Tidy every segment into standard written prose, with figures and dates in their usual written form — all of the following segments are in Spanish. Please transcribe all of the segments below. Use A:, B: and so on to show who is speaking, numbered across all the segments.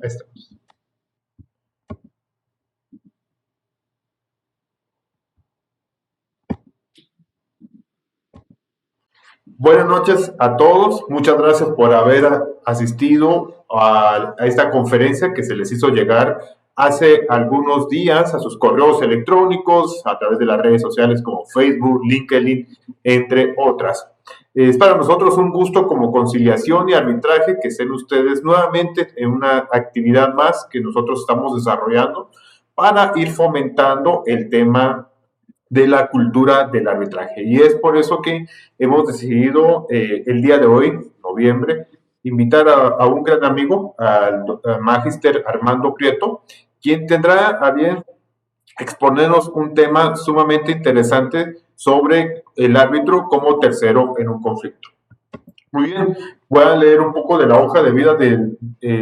A: Ahí está. Buenas noches a todos. Muchas gracias por haber asistido a esta conferencia que se les hizo llegar hace algunos días a sus correos electrónicos, a través de las redes sociales como Facebook, LinkedIn, entre otras. Es para nosotros un gusto como conciliación y arbitraje que estén ustedes nuevamente en una actividad más que nosotros estamos desarrollando para ir fomentando el tema de la cultura del arbitraje. Y es por eso que hemos decidido el día de hoy, noviembre, invitar a un gran amigo, al Magister Armando Prieto, quien tendrá a bien exponernos un tema sumamente interesante sobre el árbitro como tercero en un conflicto. Muy bien, voy a leer un poco de la hoja de vida del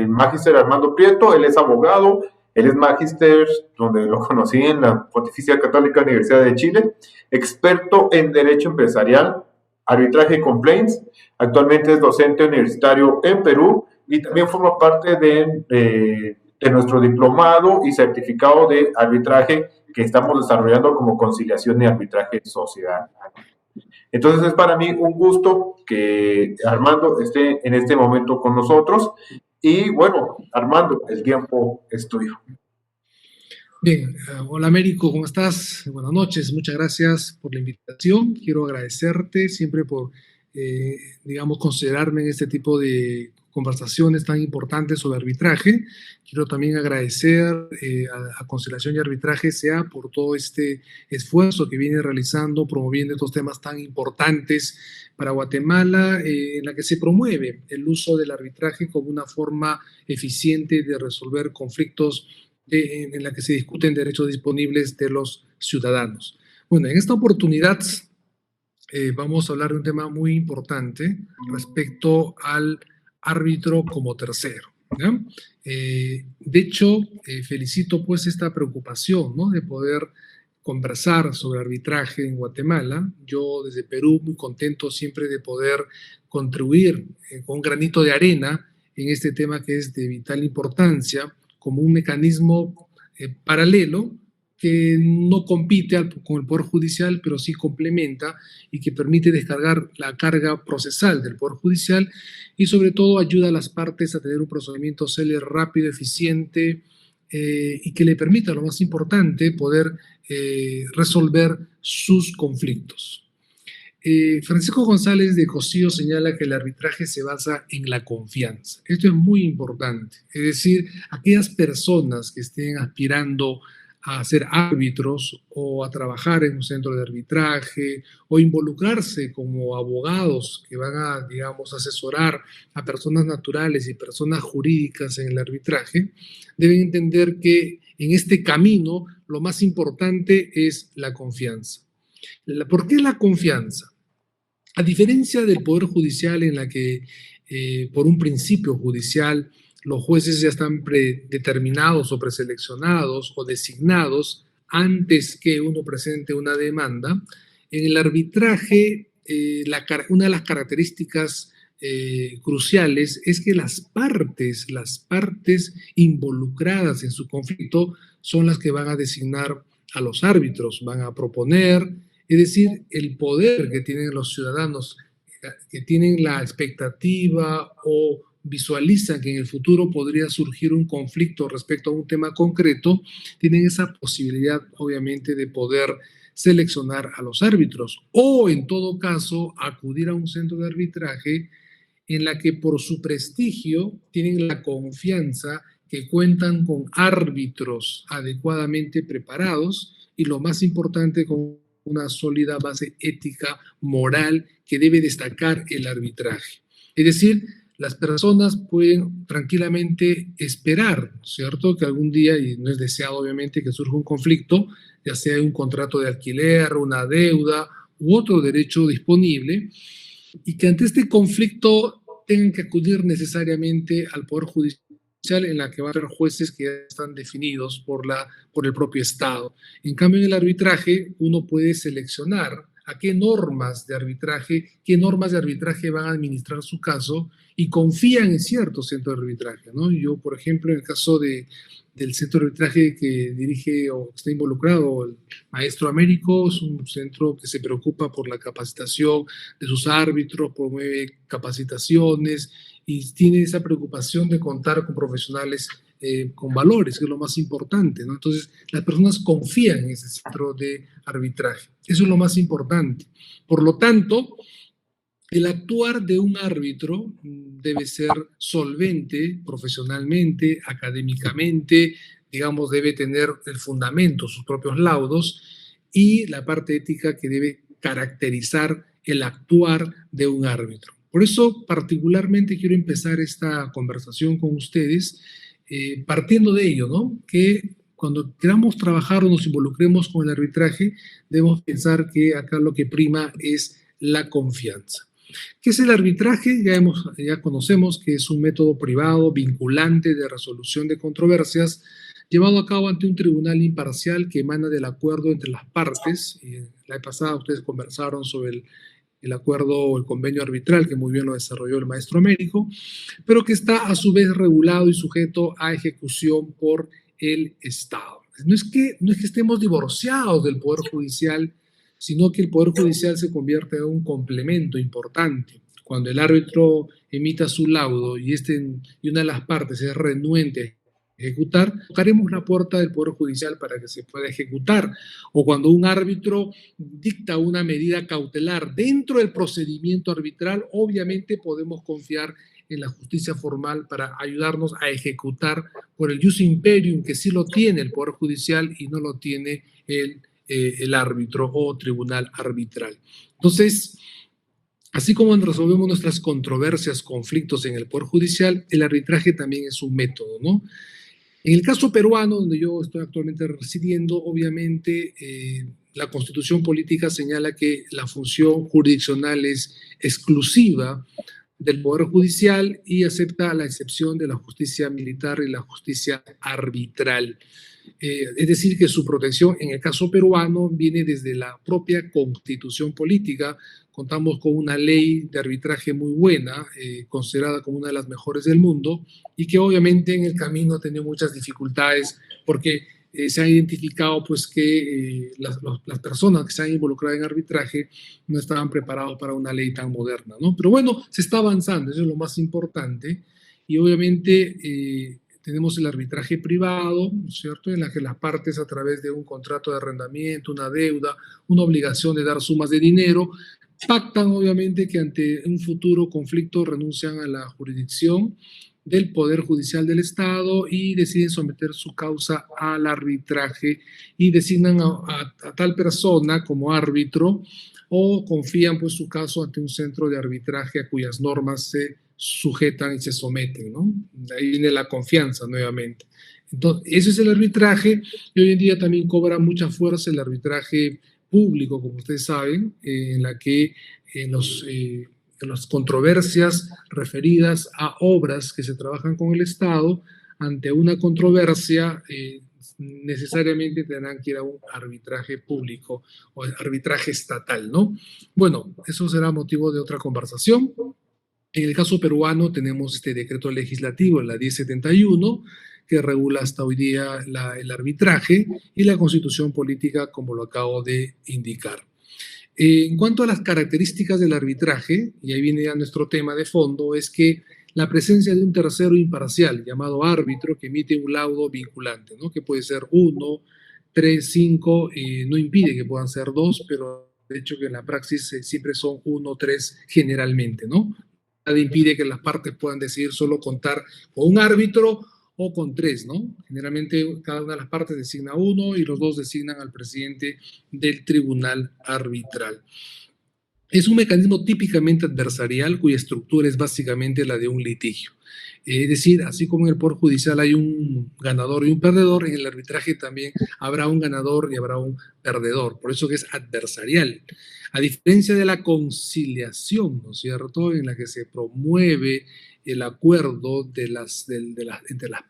A: Magister Armando Prieto. Él es abogado, él es magíster, donde lo conocí en la Pontificia Católica Universidad de Chile, experto en Derecho Empresarial, Arbitraje y Complaints. Actualmente es docente universitario en Perú y también forma parte de nuestro diplomado y certificado de arbitraje que estamos desarrollando como conciliación y arbitraje sociedad. Entonces es para mí un gusto que Armando esté en este momento con nosotros. Y bueno, Armando, el tiempo es tuyo.
B: Bien, hola Américo, ¿cómo estás? Buenas noches, muchas gracias por la invitación. Quiero agradecerte siempre por, digamos, considerarme en este tipo de conversaciones tan importantes sobre arbitraje. Quiero también agradecer a Conciliación y Arbitraje SEA por todo este esfuerzo que viene realizando, promoviendo estos temas tan importantes para Guatemala, en la que se promueve el uso del arbitraje como una forma eficiente de resolver conflictos en la que se discuten derechos disponibles de los ciudadanos. Bueno, en esta oportunidad vamos a hablar de un tema muy importante respecto al árbitro como tercero, ¿ya? De hecho, felicito pues esta preocupación, ¿no?, de poder conversar sobre arbitraje en Guatemala. Yo desde Perú muy contento siempre de poder contribuir con un granito de arena en este tema que es de vital importancia, como un mecanismo paralelo que no compite con el Poder Judicial, pero sí complementa y que permite descargar la carga procesal del Poder Judicial y sobre todo ayuda a las partes a tener un procedimiento célere, rápido, eficiente y que le permita, lo más importante, poder resolver sus conflictos. Francisco González de Cosío señala que el arbitraje se basa en la confianza. Esto es muy importante. Es decir, aquellas personas que estén aspirando a ser árbitros o a trabajar en un centro de arbitraje o involucrarse como abogados que van a, digamos, asesorar a personas naturales y personas jurídicas en el arbitraje, deben entender que en este camino lo más importante es la confianza. ¿Por qué la confianza? A diferencia del Poder Judicial, en la que por un principio judicial los jueces ya están predeterminados o preseleccionados o designados antes que uno presente una demanda, en el arbitraje una de las características cruciales es que las partes involucradas en su conflicto son las que van a designar a los árbitros, van a proponer. Es decir, el poder que tienen los ciudadanos, que tienen la expectativa o visualizan que en el futuro podría surgir un conflicto respecto a un tema concreto, tienen esa posibilidad, obviamente, de poder seleccionar a los árbitros o, en todo caso, acudir a un centro de arbitraje en la que por su prestigio tienen la confianza que cuentan con árbitros adecuadamente preparados y, lo más importante, con una sólida base ética, moral, que debe destacar el arbitraje. Es decir, las personas pueden tranquilamente esperar, ¿cierto?, que algún día, y no es deseado obviamente, que surja un conflicto, ya sea un contrato de alquiler, una deuda u otro derecho disponible, y que ante este conflicto tengan que acudir necesariamente al Poder Judicial, en la que va a haber jueces que ya están definidos por el propio Estado. En cambio, en el arbitraje uno puede seleccionar a qué normas de arbitraje van a administrar su caso y confían en ciertos centros de arbitraje, ¿no? Yo, por ejemplo, en el caso del centro de arbitraje que dirige o está involucrado el Maestro Américo, es un centro que se preocupa por la capacitación de sus árbitros, promueve capacitaciones y tiene esa preocupación de contar con profesionales con valores, que es lo más importante, ¿no? Entonces, las personas confían en ese centro de arbitraje. Eso es lo más importante. Por lo tanto, el actuar de un árbitro debe ser solvente profesionalmente, académicamente, digamos, debe tener el fundamento, sus propios laudos, y la parte ética que debe caracterizar el actuar de un árbitro. Por eso, particularmente, quiero empezar esta conversación con ustedes partiendo de ello, ¿no? Que cuando queramos trabajar o nos involucremos con el arbitraje, debemos pensar que acá lo que prima es la confianza. ¿Qué es el arbitraje? Ya conocemos que es un método privado vinculante de resolución de controversias llevado a cabo ante un tribunal imparcial que emana del acuerdo entre las partes. La vez pasada ustedes conversaron sobre el acuerdo o el convenio arbitral, que muy bien lo desarrolló el maestro Américo, pero que está a su vez regulado y sujeto a ejecución por el Estado. No es que estemos divorciados del Poder Judicial, sino que el Poder Judicial se convierte en un complemento importante. Cuando el árbitro emita su laudo y una de las partes es renuente a ejecutar, tocaremos la puerta del Poder Judicial para que se pueda ejecutar. O cuando un árbitro dicta una medida cautelar dentro del procedimiento arbitral, obviamente podemos confiar en la justicia formal para ayudarnos a ejecutar por el jus imperium, que sí lo tiene el Poder Judicial y no lo tiene el árbitro o tribunal arbitral. Entonces, así como resolvemos nuestras controversias, conflictos en el Poder Judicial, el arbitraje también es un método, ¿no? En el caso peruano, donde yo estoy actualmente residiendo, obviamente la Constitución política señala que la función jurisdiccional es exclusiva del Poder Judicial y acepta la excepción de la justicia militar y la justicia arbitral. Es decir, que su protección en el caso peruano viene desde la propia Constitución política. Contamos con una ley de arbitraje muy buena, considerada como una de las mejores del mundo, y que obviamente en el camino ha tenido muchas dificultades porque se ha identificado pues que las personas que se han involucrado en arbitraje no estaban preparados para una ley tan moderna, ¿no? Pero bueno, se está avanzando, eso es lo más importante, y obviamente tenemos el arbitraje privado, ¿no es cierto?, en la que las partes a través de un contrato de arrendamiento, una deuda, una obligación de dar sumas de dinero, pactan obviamente que ante un futuro conflicto renuncian a la jurisdicción del Poder Judicial del Estado y deciden someter su causa al arbitraje y designan a tal persona como árbitro o confían pues su caso ante un centro de arbitraje a cuyas normas se sujetan y se someten, ¿no? De ahí viene la confianza nuevamente. Entonces, ese es el arbitraje y hoy en día también cobra mucha fuerza el arbitraje público, como ustedes saben, en la que en las controversias referidas a obras que se trabajan con el Estado, ante una controversia, necesariamente tendrán que ir a un arbitraje público o arbitraje estatal, ¿no? Bueno, eso será motivo de otra conversación. En el caso peruano tenemos este decreto legislativo, la 1071, que regula hasta hoy día el arbitraje y la constitución política, como lo acabo de indicar. En cuanto a las características del arbitraje, y ahí viene ya nuestro tema de fondo, es que la presencia de un tercero imparcial llamado árbitro que emite un laudo vinculante, ¿no? Que puede ser 1, 3, 5, no impide que puedan ser 2, pero de hecho que en la praxis siempre son 1, 3 generalmente, ¿no? Nada impide que las partes puedan decidir solo contar con un árbitro o con 3, ¿no? Generalmente cada una de las partes designa 1 y los 2 designan al presidente del tribunal arbitral. Es un mecanismo típicamente adversarial cuya estructura es básicamente la de un litigio. Es decir, así como en el Poder Judicial hay un ganador y un perdedor, en el arbitraje también habrá un ganador y habrá un perdedor. Por eso que es adversarial. A diferencia de la conciliación, ¿no es cierto?, en la que se promueve el acuerdo entre las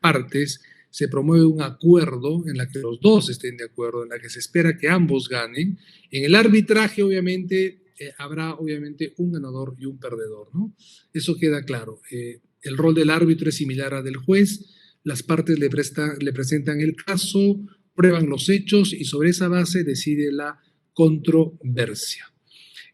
B: partes, se promueve un acuerdo en la que los dos estén de acuerdo, en la que se espera que ambos ganen. En el arbitraje, obviamente, habrá obviamente un ganador y un perdedor, ¿no? Eso queda claro. El rol del árbitro es similar al del juez, las partes le presentan el caso, prueban los hechos y sobre esa base decide la controversia.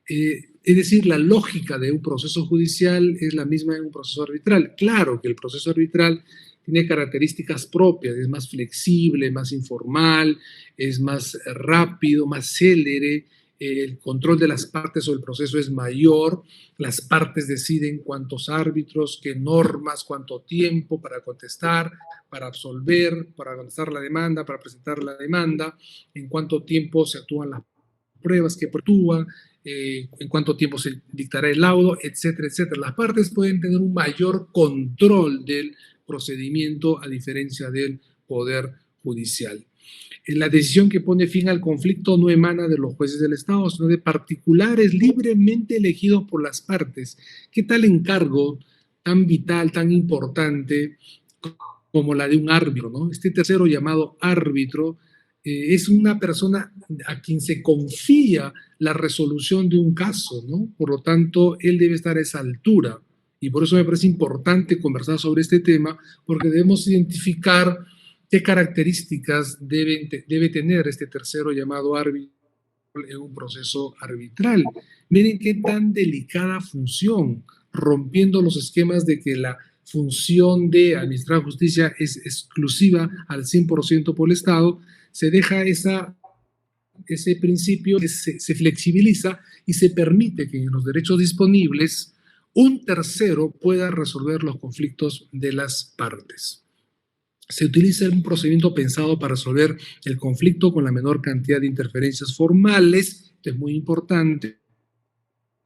B: Es decir, la lógica de un proceso judicial es la misma en un proceso arbitral. Claro que el proceso arbitral tiene características propias, es más flexible, más informal, es más rápido, más célere, el control de las partes sobre el proceso es mayor, las partes deciden cuántos árbitros, qué normas, cuánto tiempo para contestar, para absolver, para avanzar la demanda, para presentar la demanda, en cuánto tiempo se actúan las pruebas que actúan, en cuánto tiempo se dictará el laudo, etcétera, etcétera. Las partes pueden tener un mayor control del procedimiento a diferencia del Poder Judicial. La decisión que pone fin al conflicto no emana de los jueces del Estado, sino de particulares libremente elegidos por las partes. ¿Qué tal encargo tan vital, tan importante como la de un árbitro, ¿no? Este tercero llamado árbitro es una persona a quien se confía la resolución de un caso, ¿no? Por lo tanto, él debe estar a esa altura. Y por eso me parece importante conversar sobre este tema, porque debemos identificar qué características debe tener este tercero llamado árbitro en un proceso arbitral. Miren qué tan delicada función, rompiendo los esquemas de que la función de administrar justicia es exclusiva al 100% por el Estado, se deja ese principio, se flexibiliza y se permite que en los derechos disponibles un tercero pueda resolver los conflictos de las partes. Se utiliza un procedimiento pensado para resolver el conflicto con la menor cantidad de interferencias formales, que es muy importante.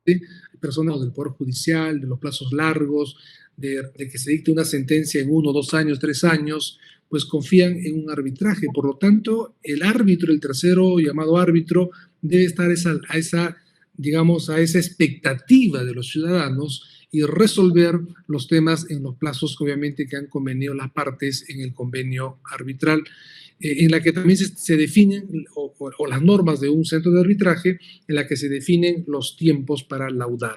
B: Hay personas del Poder Judicial, de los plazos largos, de que se dicte una sentencia en 1, 2 años, 3 años, pues confían en un arbitraje. Por lo tanto, el árbitro, el tercero llamado árbitro, debe estar a esa expectativa de los ciudadanos y resolver los temas en los plazos obviamente que han convenido las partes en el convenio arbitral, en la que también se definen, o las normas de un centro de arbitraje, en la que se definen los tiempos para laudar.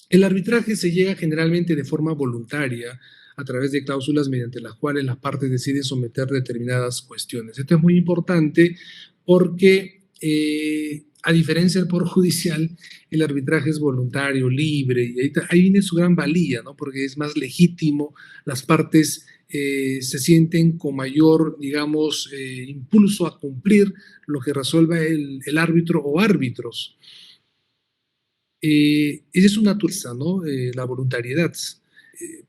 B: El arbitraje se llega generalmente de forma voluntaria, a través de cláusulas mediante las cuales las partes deciden someter determinadas cuestiones. Esto es muy importante porque a diferencia del Poder Judicial, el arbitraje es voluntario, libre, y ahí viene su gran valía, ¿no? Porque es más legítimo, las partes se sienten con mayor, digamos, impulso a cumplir lo que resuelva el árbitro o árbitros. Esa es una naturaleza, ¿no? La voluntariedad.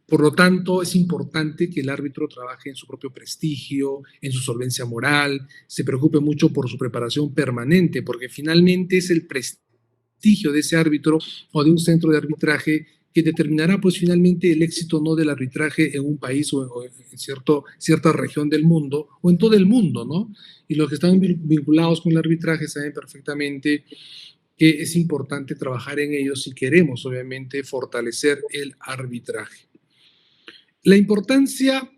B: Por lo tanto, es importante que el árbitro trabaje en su propio prestigio, en su solvencia moral, se preocupe mucho por su preparación permanente, porque finalmente es el prestigio de ese árbitro o de un centro de arbitraje que determinará pues finalmente el éxito no del arbitraje en un país o en cierta región del mundo o en todo el mundo, ¿no? Y los que están vinculados con el arbitraje saben perfectamente que es importante trabajar en ello si queremos obviamente fortalecer el arbitraje. La importancia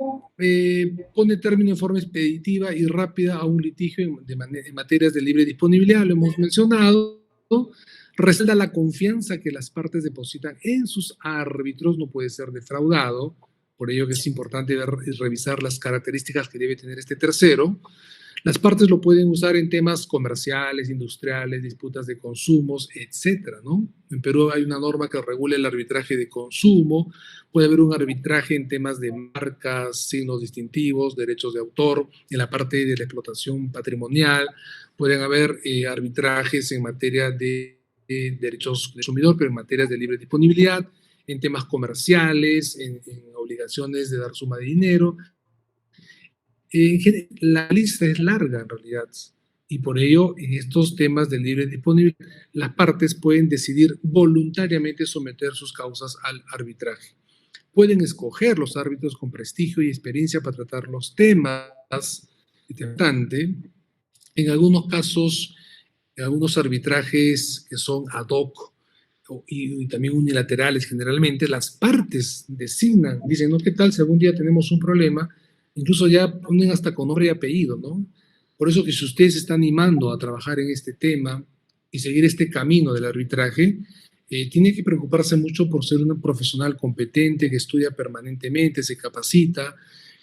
B: pone término en forma expeditiva y rápida a un litigio en materias de libre disponibilidad, lo hemos mencionado. Resalta la confianza que las partes depositan en sus árbitros, no puede ser defraudado, por ello que es importante revisar las características que debe tener este tercero. Las partes lo pueden usar en temas comerciales, industriales, disputas de consumos, etcétera, ¿no? En Perú hay una norma que regula el arbitraje de consumo, puede haber un arbitraje en temas de marcas, signos distintivos, derechos de autor, en la parte de la explotación patrimonial, pueden haber arbitrajes en materia de derechos del consumidor, pero en materias de libre disponibilidad, en temas comerciales, en obligaciones de dar suma de dinero. La lista es larga en realidad y por ello en estos temas de libre disponibilidad las partes pueden decidir voluntariamente someter sus causas al arbitraje. Pueden escoger los árbitros con prestigio y experiencia para tratar los temas. Importante, en algunos casos, en algunos arbitrajes que son ad hoc y también unilaterales generalmente, las partes designan, dicen, ¿no? ¿Qué tal si algún día tenemos un problema? incluso ya ponen hasta con nombre y apellido, ¿no? Por eso que si usted se está animando a trabajar en este tema y seguir este camino del arbitraje, tiene que preocuparse mucho por ser un profesional competente que estudia permanentemente, se capacita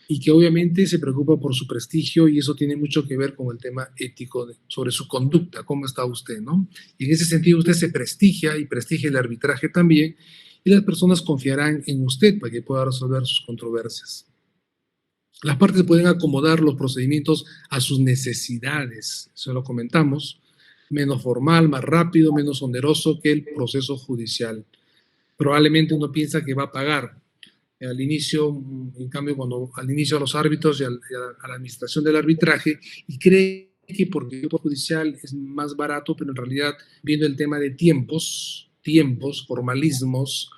B: y que obviamente se preocupa por su prestigio, y eso tiene mucho que ver con el tema ético sobre su conducta, cómo está usted, ¿no? Y en ese sentido usted se prestigia y prestigia el arbitraje también, y las personas confiarán en usted para que pueda resolver sus controversias. Las partes pueden acomodar los procedimientos a sus necesidades, eso lo comentamos, menos formal, más rápido, menos oneroso que el proceso judicial. Probablemente uno piensa que va a pagar al inicio, en cambio, cuando al inicio a los árbitros y a la administración del arbitraje, y cree que porque el judicial es más barato, pero en realidad, viendo el tema de tiempos, formalismos,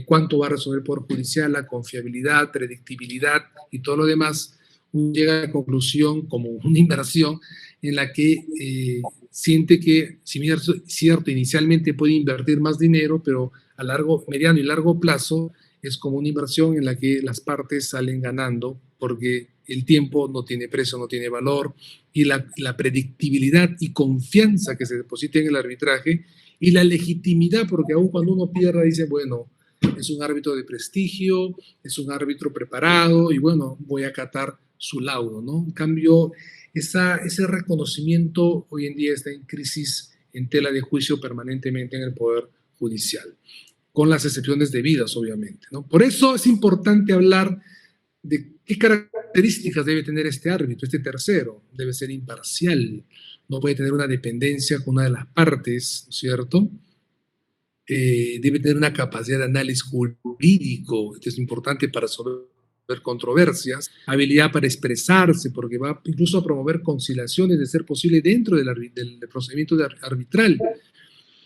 B: cuánto va a resolver el Poder Judicial, la confiabilidad, predictibilidad y todo lo demás, uno llega a la conclusión como una inversión en la que siente que, si bien es cierto, inicialmente puede invertir más dinero, pero a mediano y largo plazo es como una inversión en la que las partes salen ganando, porque el tiempo no tiene precio, no tiene valor, y la predictibilidad y confianza que se deposita en el arbitraje, y la legitimidad, porque aún cuando uno pierda, dice, bueno, es un árbitro de prestigio, es un árbitro preparado, y bueno, voy a acatar su laudo, ¿no? En cambio, ese reconocimiento hoy en día está en crisis, en tela de juicio permanentemente en el Poder Judicial, con las excepciones debidas, obviamente, ¿no? Por eso es importante hablar de qué características debe tener este árbitro, este tercero. Debe ser imparcial, no puede tener una dependencia con una de las partes, ¿no es cierto? Debe tener una capacidad de análisis jurídico, esto es importante para resolver controversias, habilidad para expresarse, porque va incluso a promover conciliaciones, de ser posible, dentro del procedimiento arbitral.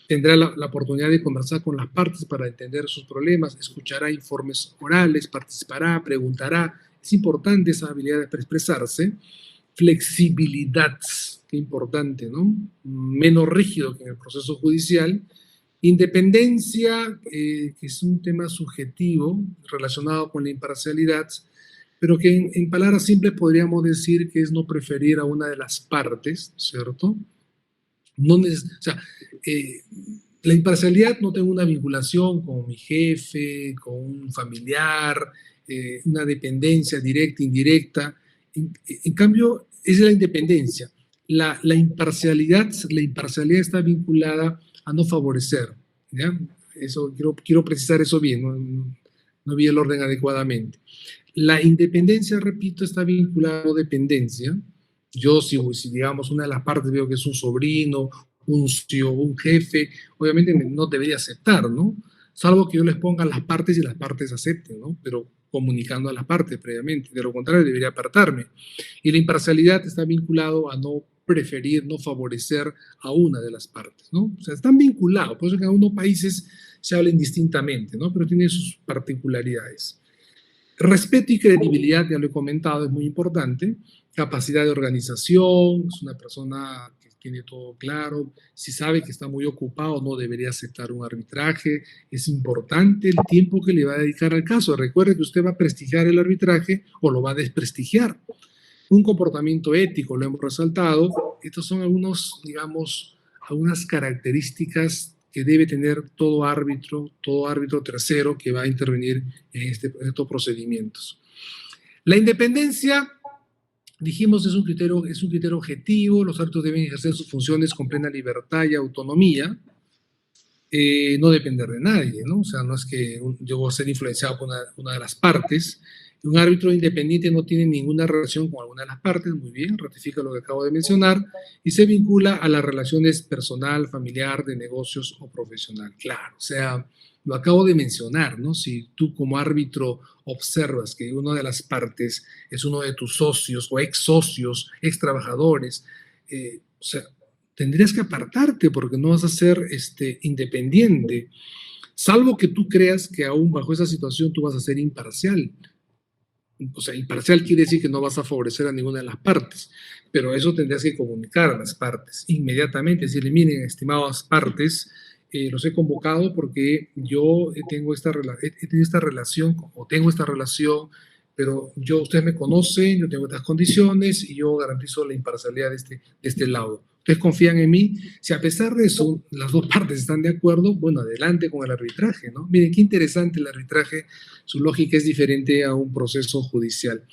B: Tendrá la oportunidad de conversar con las partes para entender sus problemas, escuchará informes orales, participará, preguntará. Es importante esa habilidad para expresarse. Flexibilidad, qué importante, ¿no? Menos rígido que en el proceso judicial. Independencia, que es un tema subjetivo relacionado con la imparcialidad, pero que en palabras simples podríamos decir que es no preferir a una de las partes, ¿cierto? No o sea, la imparcialidad, no tengo una vinculación con mi jefe, con un familiar, una dependencia directa, indirecta. En cambio, es la independencia. La imparcialidad está vinculada a no favorecer, ¿ya? Eso, quiero precisar eso bien, no vi el orden adecuadamente. La independencia, repito, está vinculada a no dependencia. Yo, si digamos una de las partes veo que es un sobrino, un tío, un jefe, obviamente no debería aceptar, ¿no? Salvo que yo les ponga las partes y las partes acepten, ¿no? Pero comunicando a las partes previamente. De lo contrario, debería apartarme. Y la imparcialidad está vinculado a no preferir, no favorecer a una de las partes, ¿no? O sea, están vinculados, por eso que en algunos países se hablan distintamente, ¿no? Pero tienen sus particularidades. Respeto y credibilidad, ya lo he comentado, es muy importante. Capacidad de organización, es una persona que tiene todo claro. Si sabe que está muy ocupado, no debería aceptar un arbitraje. Es importante el tiempo que le va a dedicar al caso. Recuerde que usted va a prestigiar el arbitraje o lo va a desprestigiar. Un comportamiento ético, lo hemos resaltado. Estos son algunas características que debe tener todo árbitro tercero que va a intervenir en estos procedimientos. La independencia, dijimos, es un criterio objetivo. Los árbitros deben ejercer sus funciones con plena libertad y autonomía, no depender de nadie, ¿no? O sea, no es que yo voy a ser influenciado por una de las partes. Un árbitro independiente no tiene ninguna relación con alguna de las partes, muy bien, ratifica lo que acabo de mencionar, y se vincula a las relaciones personal, familiar, de negocios o profesional. Claro, o sea, lo acabo de mencionar, ¿no? Si tú como árbitro observas que una de las partes es uno de tus socios o ex socios, ex trabajadores, o sea, tendrías que apartarte porque no vas a ser independiente, salvo que tú creas que aún bajo esa situación tú vas a ser imparcial. O sea, imparcial quiere decir que no vas a favorecer a ninguna de las partes, pero eso tendrías que comunicar a las partes inmediatamente, decirle, miren, estimadas partes, los he convocado porque yo tengo esta relación pero ustedes me conocen, yo tengo estas condiciones y yo garantizo la imparcialidad de este lado. Ustedes confían en mí. Si a pesar de eso las dos partes están de acuerdo, bueno, adelante con el arbitraje, ¿no? Miren, qué interesante el arbitraje, su lógica es diferente a un proceso judicial.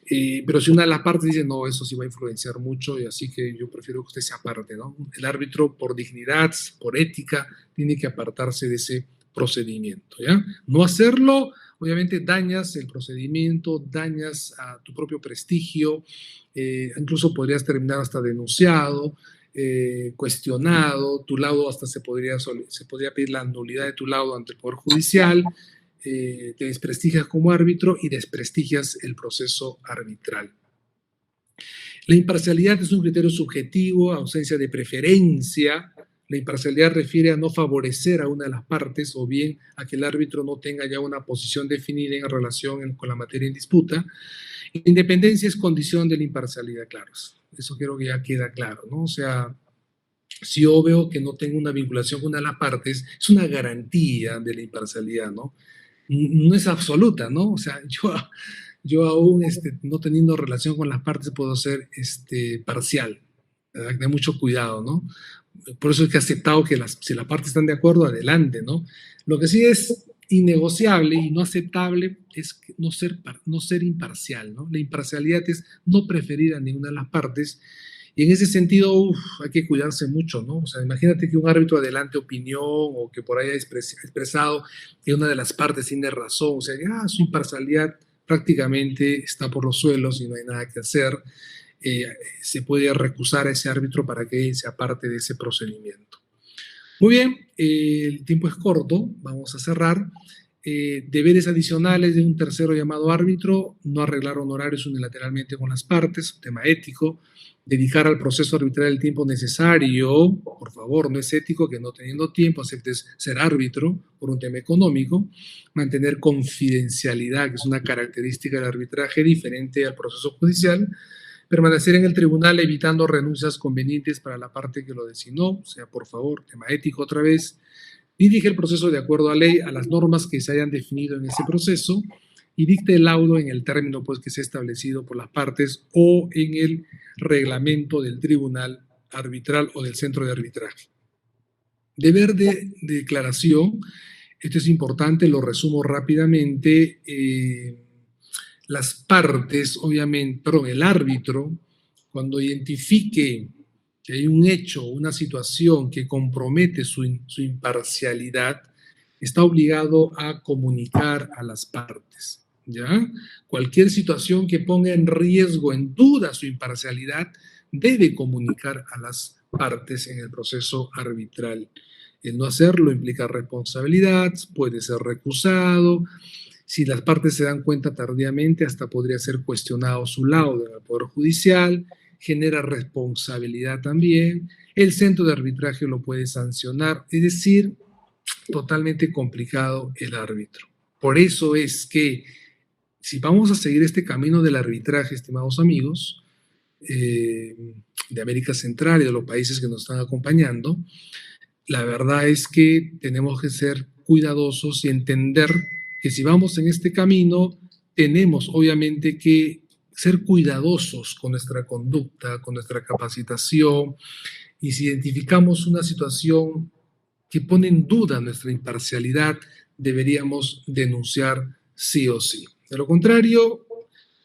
B: Pero si una de las partes dice, no, eso sí va a influenciar mucho, y así que yo prefiero que usted se aparte, ¿no? El árbitro, por dignidad, por ética, tiene que apartarse de ese procedimiento, ¿ya? No hacerlo, obviamente dañas el procedimiento, dañas a tu propio prestigio, incluso podrías terminar hasta denunciado, cuestionado, tu lado hasta se podría pedir la nulidad de tu lado ante el Poder Judicial, te desprestigias como árbitro y desprestigias el proceso arbitral. La imparcialidad es un criterio subjetivo, ausencia de preferencia. La imparcialidad refiere a no favorecer a una de las partes o bien a que el árbitro no tenga ya una posición definida en relación con la materia en disputa. La independencia es condición de la imparcialidad, claro. Eso creo que ya queda claro, ¿no? O sea, si yo veo que no tengo una vinculación con una de las partes, es una garantía de la imparcialidad, ¿no? No es absoluta, ¿no? O sea, yo aún no teniendo relación con las partes puedo ser parcial, ¿verdad? De mucho cuidado, ¿no? Por eso es que he aceptado que si las partes están de acuerdo, adelante, ¿no? Lo que sí es innegociable y no aceptable es no ser imparcial, ¿no? La imparcialidad es no preferir a ninguna de las partes. Y en ese sentido, hay que cuidarse mucho, ¿no? O sea, imagínate que un árbitro adelante opinión o que por ahí haya expresado que una de las partes tiene razón, o sea, su imparcialidad prácticamente está por los suelos y no hay nada que hacer. Se puede recusar a ese árbitro para que se aparte de ese procedimiento. Muy bien, el tiempo es corto, vamos a cerrar. Deberes adicionales de un tercero llamado árbitro: no arreglar honorarios unilateralmente con las partes, tema ético. Dedicar al proceso arbitral el tiempo necesario, por favor, no es ético que no teniendo tiempo aceptes ser árbitro por un tema económico. Mantener confidencialidad, que es una característica del arbitraje diferente al proceso judicial. Permanecer en el tribunal evitando renuncias convenientes para la parte que lo designó, o sea, por favor, tema ético otra vez. Dirige el proceso de acuerdo a ley, a las normas que se hayan definido en ese proceso, y dicte el laudo en el término pues, que sea establecido por las partes o en el reglamento del tribunal arbitral o del centro de arbitraje. Deber de declaración, esto es importante, lo resumo rápidamente. Las partes, obviamente, perdón, el árbitro, cuando identifique que hay un hecho, una situación que compromete su imparcialidad, está obligado a comunicar a las partes, ¿ya? Cualquier situación que ponga en riesgo, en duda su imparcialidad, debe comunicar a las partes en el proceso arbitral. El no hacerlo implica responsabilidad, puede ser recusado. Si las partes se dan cuenta tardíamente, hasta podría ser cuestionado su laudo en el Poder Judicial, genera responsabilidad también. El centro de arbitraje lo puede sancionar, es decir, totalmente complicado el árbitro. Por eso es que si vamos a seguir este camino del arbitraje, estimados amigos, de América Central y de los países que nos están acompañando, la verdad es que tenemos que ser cuidadosos y entender que si vamos en este camino, tenemos obviamente que ser cuidadosos con nuestra conducta, con nuestra capacitación, y si identificamos una situación que pone en duda nuestra imparcialidad, deberíamos denunciar sí o sí. De lo contrario,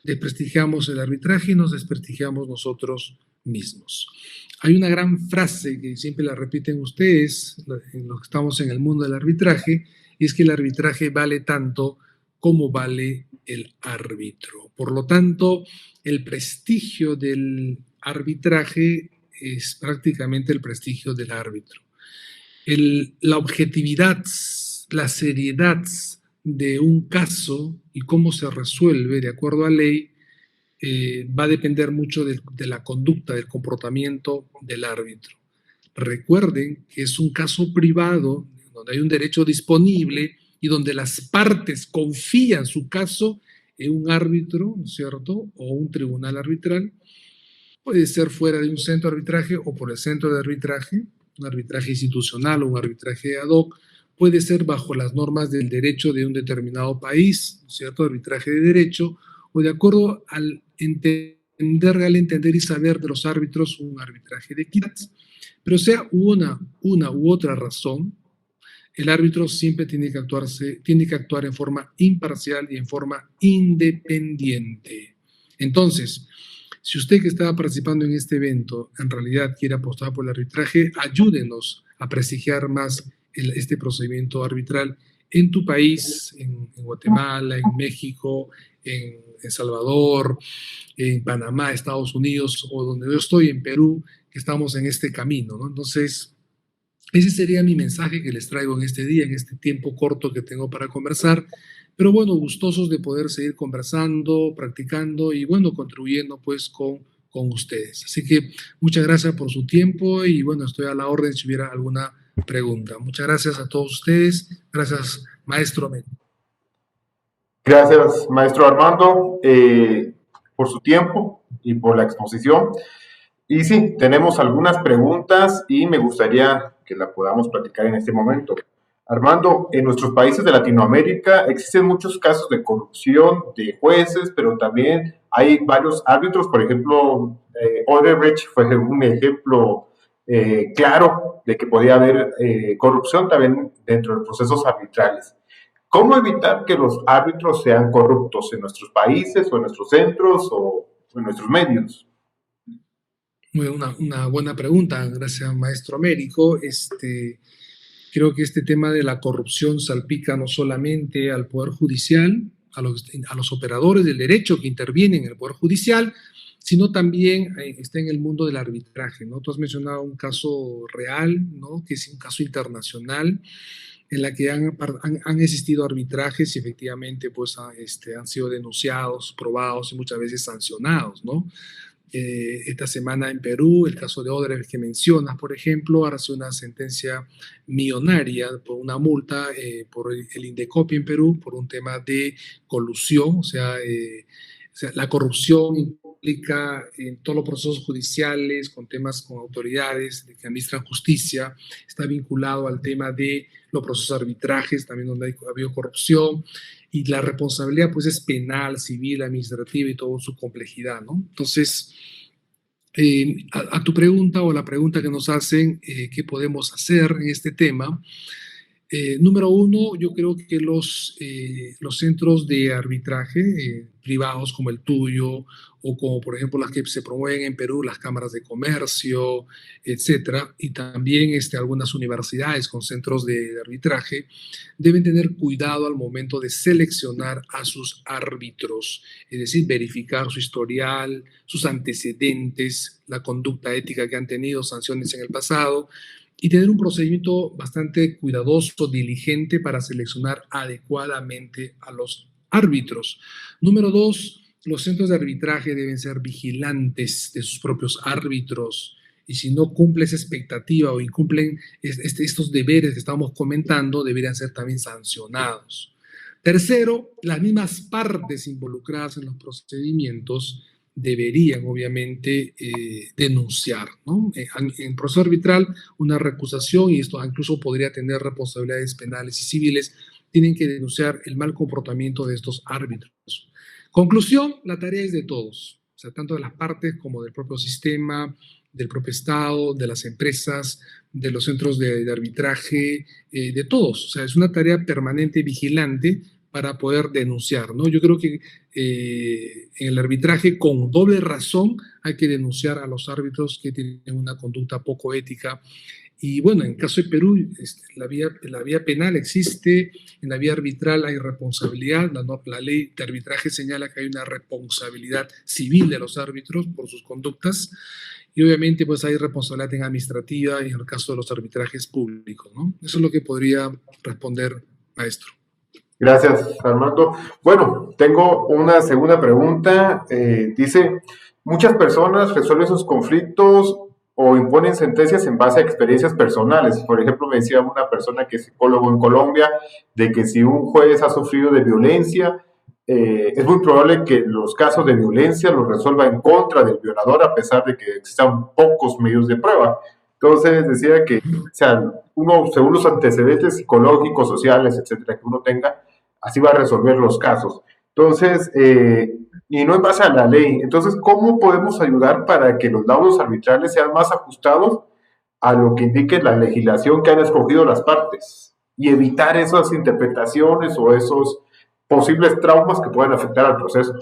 B: desprestigiamos el arbitraje y nos desprestigiamos nosotros mismos. Hay una gran frase que siempre la repiten ustedes, los que estamos en el mundo del arbitraje, y es que el arbitraje vale tanto como vale el árbitro. Por lo tanto, el prestigio del arbitraje es prácticamente el prestigio del árbitro. La objetividad, la seriedad de un caso y cómo se resuelve de acuerdo a ley va a depender mucho de la conducta, del comportamiento del árbitro. Recuerden que es un caso privado donde hay un derecho disponible y donde las partes confían su caso en un árbitro, ¿no es cierto?, o un tribunal arbitral. Puede ser fuera de un centro de arbitraje o por el centro de arbitraje, un arbitraje institucional o un arbitraje ad hoc. Puede ser bajo las normas del derecho de un determinado país, ¿no es cierto?, arbitraje de derecho, o de acuerdo al entender y saber de los árbitros un arbitraje de equidad. Pero sea una u otra razón, el árbitro siempre tiene que actuar en forma imparcial y en forma independiente. Entonces, si usted que está participando en este evento en realidad quiere apostar por el arbitraje, ayúdenos a prestigiar más este procedimiento arbitral en tu país, en Guatemala, en México, en El Salvador, en Panamá, Estados Unidos, o donde yo estoy, en Perú, que estamos en este camino, ¿no? Entonces, ese sería mi mensaje que les traigo en este día, en este tiempo corto que tengo para conversar. Pero bueno, gustosos de poder seguir conversando, practicando y bueno, contribuyendo pues con ustedes. Así que muchas gracias por su tiempo y bueno, estoy a la orden si hubiera alguna pregunta. Muchas gracias a todos ustedes. Gracias, maestro Américo.
A: Gracias, maestro Armando, por su tiempo y por la exposición. Y sí, tenemos algunas preguntas y me gustaría que la podamos platicar en este momento. Armando, en nuestros países de Latinoamérica existen muchos casos de corrupción de jueces, pero también hay varios árbitros, por ejemplo, Odebrecht fue un ejemplo claro de que podía haber corrupción también dentro de procesos arbitrales. ¿Cómo evitar que los árbitros sean corruptos en nuestros países o en nuestros centros o en nuestros medios?
B: Una buena pregunta, gracias maestro Américo. Creo que este tema de la corrupción salpica no solamente al Poder Judicial, a los operadores del derecho que intervienen en el Poder Judicial, sino también está en el mundo del arbitraje, ¿no? Tú has mencionado un caso real, ¿no? Que es un caso internacional en la que han existido arbitrajes y efectivamente pues, han sido denunciados, probados y muchas veces sancionados, ¿no? Esta semana en Perú, el caso de Odebrecht que mencionas, por ejemplo, ahora hace una sentencia millonaria por una multa por el Indecopi en Perú por un tema de colusión, o sea, la corrupción implica en todos los procesos judiciales, con temas con autoridades que administran justicia, está vinculado al tema de los procesos arbitrajes, también donde ha habido corrupción, y la responsabilidad pues es penal, civil, administrativa y toda su complejidad, ¿no? Entonces, a tu pregunta o la pregunta que nos hacen, ¿qué podemos hacer en este tema? Número uno, yo creo que los centros de arbitraje privados como el tuyo o como por ejemplo las que se promueven en Perú, las cámaras de comercio, etcétera, y también algunas universidades con centros de arbitraje, deben tener cuidado al momento de seleccionar a sus árbitros, es decir, verificar su historial, sus antecedentes, la conducta ética que han tenido, sanciones en el pasado, y tener un procedimiento bastante cuidadoso, diligente para seleccionar adecuadamente a los árbitros. Número dos, los centros de arbitraje deben ser vigilantes de sus propios árbitros y si no cumple esa expectativa o incumplen estos deberes que estamos comentando, deberían ser también sancionados. Tercero, las mismas partes involucradas en los procedimientos deberían obviamente denunciar, ¿no? En proceso arbitral, una recusación, y esto incluso podría tener responsabilidades penales y civiles, tienen que denunciar el mal comportamiento de estos árbitros. Conclusión, la tarea es de todos, o sea, tanto de las partes como del propio sistema, del propio Estado, de las empresas, de los centros de arbitraje, de todos. O sea, es una tarea permanente, vigilante, para poder denunciar, ¿no? Yo creo que en el arbitraje, con doble razón, hay que denunciar a los árbitros que tienen una conducta poco ética. Y bueno, en el caso de Perú, la vía penal existe, en la vía arbitral hay responsabilidad, la ley de arbitraje señala que hay una responsabilidad civil de los árbitros por sus conductas, y obviamente pues hay responsabilidad administrativa en el caso de los arbitrajes públicos, ¿no? Eso es lo que podría responder, maestro.
A: Gracias, Armando. Bueno, tengo una segunda pregunta. Dice, muchas personas resuelven sus conflictos o imponen sentencias en base a experiencias personales. Por ejemplo, me decía una persona que es psicólogo en Colombia, de que si un juez ha sufrido de violencia, es muy probable que los casos de violencia los resuelva en contra del violador, a pesar de que existan pocos medios de prueba. Entonces decía que, o sea, uno, según los antecedentes psicológicos, sociales, etcétera, que uno tenga, así va a resolver los casos. Entonces, y no en base a la ley. Entonces, ¿cómo podemos ayudar para que los laudos arbitrales sean más ajustados a lo que indique la legislación que han escogido las partes y evitar esas interpretaciones o esos posibles traumas que puedan afectar al proceso?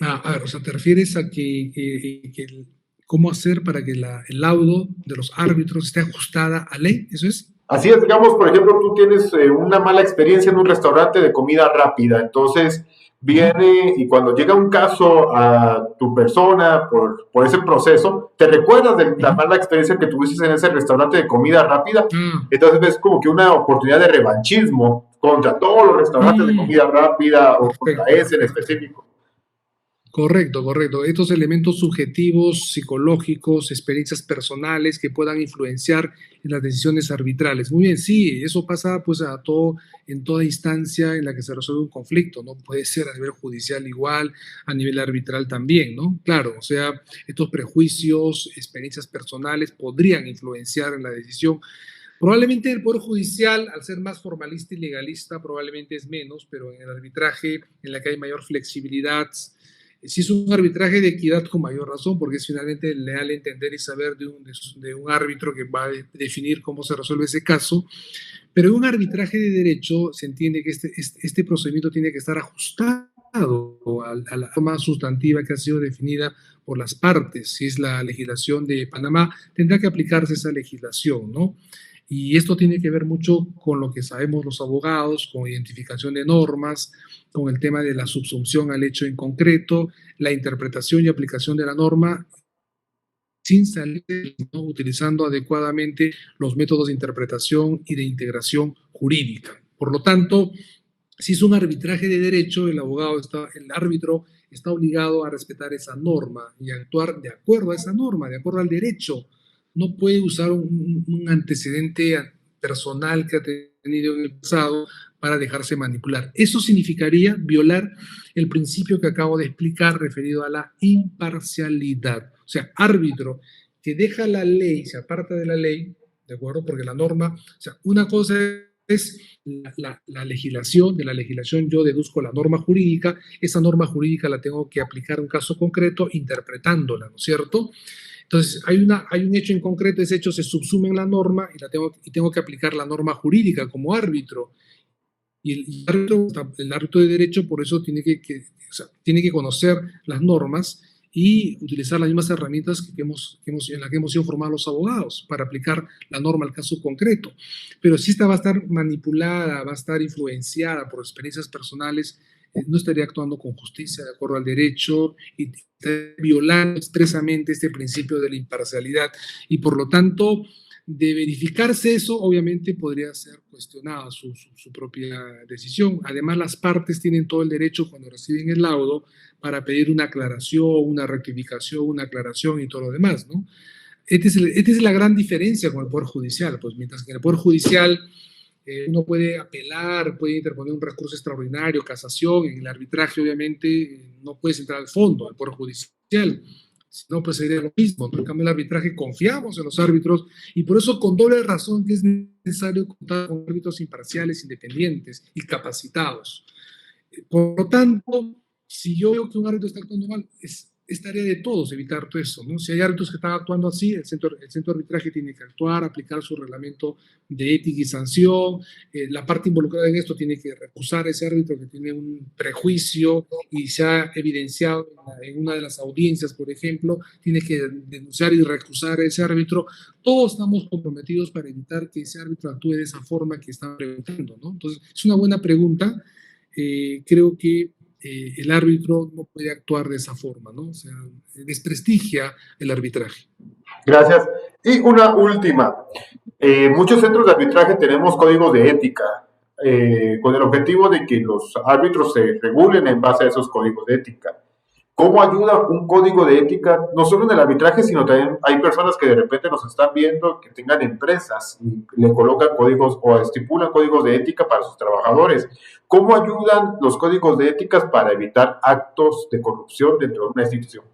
B: A ver, o sea, ¿te refieres a cómo hacer para que el laudo de los árbitros esté ajustada a ley? ¿Eso es?
A: Así es, digamos, por ejemplo, tú tienes una mala experiencia en un restaurante de comida rápida, entonces
B: Ujú.
A: viene y cuando llega un caso a tu persona por ese proceso, te recuerdas de la
B: Ujú.
A: mala experiencia que tuviste en ese restaurante de comida rápida,
B: Ah,
A: entonces ves como que una oportunidad de revanchismo contra todos los restaurantes de
B: mm,
A: comida rápida o contra
B: perfecto,
A: ese en
B: perfecto.
A: específico.
B: Correcto, correcto. Estos elementos subjetivos, psicológicos, experiencias personales que puedan influenciar en las decisiones arbitrales. Muy bien, sí, eso pasa pues en toda instancia en la que se resuelve un conflicto, ¿no? Puede ser a nivel judicial igual, a nivel arbitral también, ¿no? Claro, o sea, estos prejuicios, experiencias personales podrían influenciar en la decisión. Probablemente el Poder Judicial, al ser más formalista y legalista, probablemente es menos, pero en el arbitraje, en la que hay mayor flexibilidad, si es un arbitraje de equidad con mayor razón, porque es finalmente leal entender y saber de un árbitro que va a definir cómo se resuelve ese caso, pero en un arbitraje de derecho se entiende que este procedimiento tiene que estar ajustado a la forma sustantiva que ha sido definida por las partes. Si es la legislación de Panamá, tendrá que aplicarse esa legislación, ¿no? Y esto tiene que ver mucho con lo que sabemos los abogados, con identificación de normas, con el tema de la subsunción al hecho en concreto, la interpretación y aplicación de la norma sin salir, ¿no? Utilizando adecuadamente los métodos de interpretación y de integración jurídica. Por lo tanto, si es un arbitraje de derecho, el árbitro está obligado a respetar esa norma y actuar de acuerdo a esa norma, de acuerdo al derecho. No puede usar un antecedente personal que ha tenido en el pasado para dejarse manipular. Eso significaría violar el principio que acabo de explicar referido a la imparcialidad. O sea, árbitro que deja la ley, se aparta de la ley, ¿de acuerdo? Porque la norma, o sea, una cosa es la legislación, de la legislación yo deduzco la norma jurídica, esa norma jurídica la tengo que aplicar a un caso concreto interpretándola, ¿no es cierto? Entonces, hay un hecho en concreto, ese hecho se subsume en la norma y tengo que aplicar la norma jurídica como árbitro. Y el árbitro de derecho por eso o sea, tiene que conocer las normas y utilizar las mismas herramientas en las que hemos sido formados los abogados para aplicar la norma al caso concreto. Pero si esta va a estar manipulada, va a estar influenciada por experiencias personales, no estaría actuando con justicia de acuerdo al derecho y estaría violando expresamente este principio de la imparcialidad. Y por lo tanto, de verificarse eso, obviamente podría ser cuestionada su propia decisión. Además, las partes tienen todo el derecho cuando reciben el laudo para pedir una aclaración, una rectificación, una aclaración y todo lo demás, ¿no? Esta es la gran diferencia con el Poder Judicial, pues mientras que en el Poder Judicial uno puede apelar, puede interponer un recurso extraordinario, casación, en el arbitraje obviamente no puedes entrar al fondo del Poder Judicial, si no pues sería lo mismo, ¿no? En cambio el arbitraje confiamos en los árbitros y por eso con doble razón que es necesario contar con árbitros imparciales, independientes y capacitados. Por lo tanto, si yo veo que un árbitro está actuando mal, es tarea de todos evitar todo eso, ¿no? Si hay árbitros que están actuando así, el centro de arbitraje tiene que actuar, aplicar su reglamento de ética y sanción, la parte involucrada en esto tiene que recusar a ese árbitro que tiene un prejuicio y se ha evidenciado en una de las audiencias, por ejemplo, tiene que denunciar y recusar a ese árbitro. Todos estamos comprometidos para evitar que ese árbitro actúe de esa forma que están preguntando, ¿no? Entonces, es una buena pregunta. Creo que el árbitro no puede actuar de esa forma, ¿no? O sea, desprestigia el arbitraje.
A: Gracias. Y una última. Muchos centros de arbitraje tenemos códigos de ética, con el objetivo de que los árbitros se regulen en base a esos códigos de ética. ¿Cómo ayuda un código de ética, no solo en el arbitraje, sino también hay personas que de repente nos están viendo que tengan empresas y le colocan códigos o estipulan códigos de ética para sus trabajadores? ¿Cómo ayudan los códigos de éticas para evitar actos de corrupción dentro de una institución?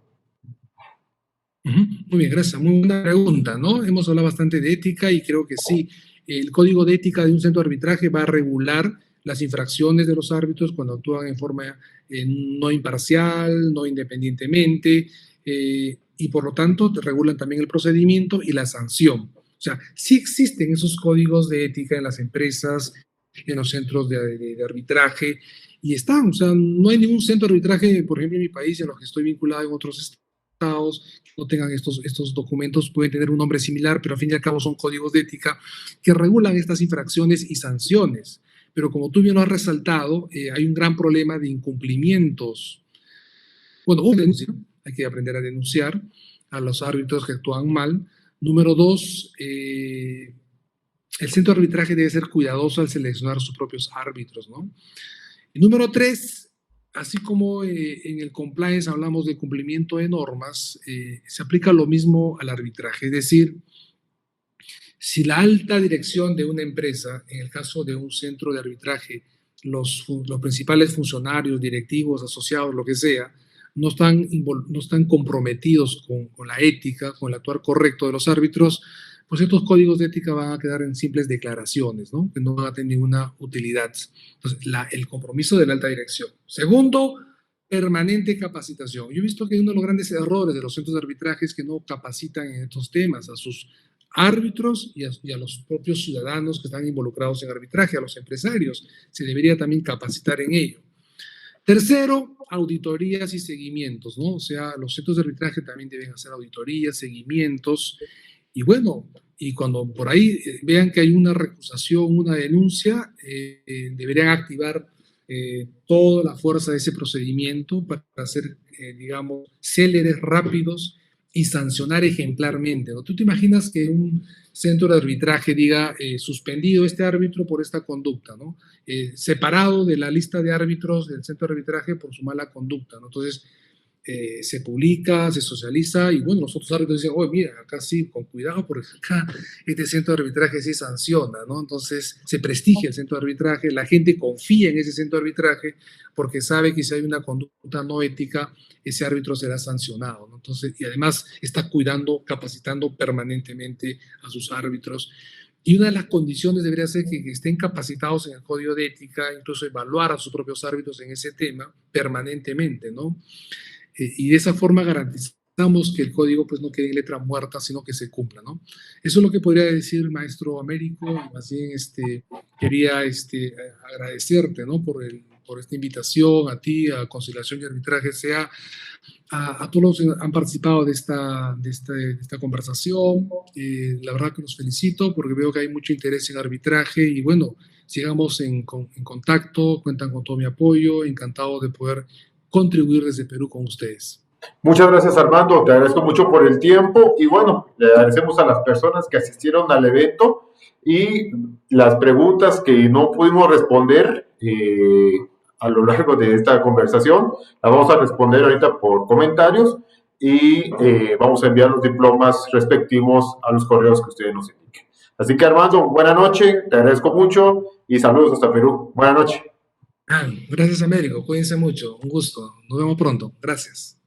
B: Muy bien, gracias. Muy buena pregunta, ¿no? Hemos hablado bastante de ética y creo que sí, el código de ética de un centro de arbitraje va a regular las infracciones de los árbitros cuando actúan en forma no imparcial, no independientemente, y por lo tanto regulan también el procedimiento y la sanción. O sea, sí existen esos códigos de ética en las empresas, en los centros de arbitraje, y están. O sea, no hay ningún centro de arbitraje, por ejemplo, en mi país, en los que estoy vinculado en otros estados, que no tengan estos documentos. Pueden tener un nombre similar, pero al fin y al cabo son códigos de ética que regulan estas infracciones y sanciones. Pero como tú bien lo has resaltado, hay un gran problema de incumplimientos. Bueno, hay que aprender a denunciar a los árbitros que actúan mal. Número 2, el centro de arbitraje debe ser cuidadoso al seleccionar sus propios árbitros, ¿no? Y número 3, así como en el compliance hablamos de cumplimiento de normas, se aplica lo mismo al arbitraje. Es decir, si la alta dirección de una empresa, en el caso de un centro de arbitraje, los principales funcionarios, directivos, asociados, lo que sea, no están comprometidos con la ética, con el actuar correcto de los árbitros, pues estos códigos de ética van a quedar en simples declaraciones, ¿no? Que no van a tener ninguna utilidad. Entonces, el compromiso de la alta dirección. Segundo, permanente capacitación. Yo he visto que uno de los grandes errores de los centros de arbitraje es que no capacitan en estos temas a sus árbitros y a los propios ciudadanos que están involucrados en arbitraje, a los empresarios. Se debería también capacitar en ello. Tercero, auditorías y seguimientos, ¿no? O sea, los centros de arbitraje también deben hacer auditorías, seguimientos, y bueno, y cuando por ahí vean que hay una recusación, una denuncia, deberían activar toda la fuerza de ese procedimiento para ser, digamos, céleres, rápidos y sancionar ejemplarmente, ¿no? ¿Tú te imaginas que un centro de arbitraje diga suspendido este árbitro por esta conducta, ¿no? Separado de la lista de árbitros del centro de arbitraje por su mala conducta, ¿no? Entonces, se publica, se socializa, y bueno, los otros árbitros dicen, oye, mira, acá sí, con cuidado, porque acá este centro de arbitraje sí sanciona, ¿no? Entonces se prestigia el centro de arbitraje, la gente confía en ese centro de arbitraje porque sabe que si hay una conducta no ética, ese árbitro será sancionado, ¿no? Entonces, y además está cuidando, capacitando permanentemente a sus árbitros. Y una de las condiciones debería ser que estén capacitados en el código de ética, incluso evaluar a sus propios árbitros en ese tema permanentemente, ¿no? Y de esa forma garantizamos que el código pues no quede en letra muerta, sino que se cumpla, ¿no? Eso es lo que podría decir, maestro Américo, y más bien quería agradecerte, ¿no? Por esta invitación, a ti, a Conciliación y Arbitraje, sea a todos los que han participado de esta conversación. La verdad que los felicito porque veo que hay mucho interés en arbitraje y bueno, sigamos en contacto, cuentan con todo mi apoyo, encantado de poder contribuir desde Perú con ustedes.
A: Muchas gracias, Armando, te agradezco mucho por el tiempo y bueno, le agradecemos a las personas que asistieron al evento y las preguntas que no pudimos responder a lo largo de esta conversación, las vamos a responder ahorita por comentarios y vamos a enviar los diplomas respectivos a los correos que ustedes nos indiquen. Así que, Armando, buena noche, te agradezco mucho y saludos hasta Perú. Buena noche.
B: Gracias, Américo. Cuídense mucho. Un gusto. Nos vemos pronto. Gracias.